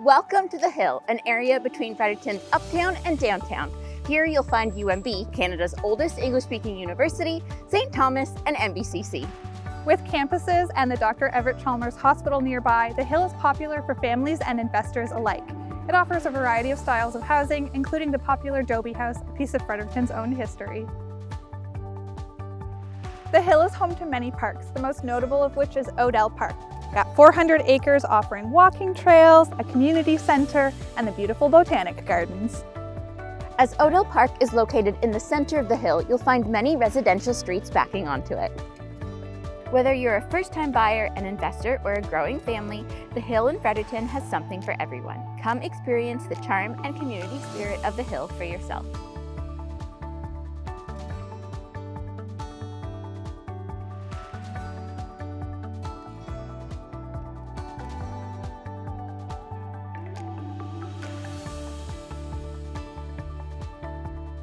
Welcome to The Hill, an area between Fredericton's uptown and downtown. Here you'll find UNB, Canada's oldest English-speaking university, St. Thomas, and NBCC. With campuses and the Dr. Everett Chalmers Hospital nearby, The Hill is popular for families and investors alike. It offers a variety of styles of housing, including the popular Dobie House, a piece of Fredericton's own history. The Hill is home to many parks, the most notable of which is Odell Park. Got 400 acres offering walking trails, a community center, and the beautiful botanic gardens. As Odell Park is located in the center of the hill, you'll find many residential streets backing onto it. Whether you're a first-time buyer, an investor, or a growing family, the Hill in Fredericton has something for everyone. Come experience the charm and community spirit of the Hill for yourself.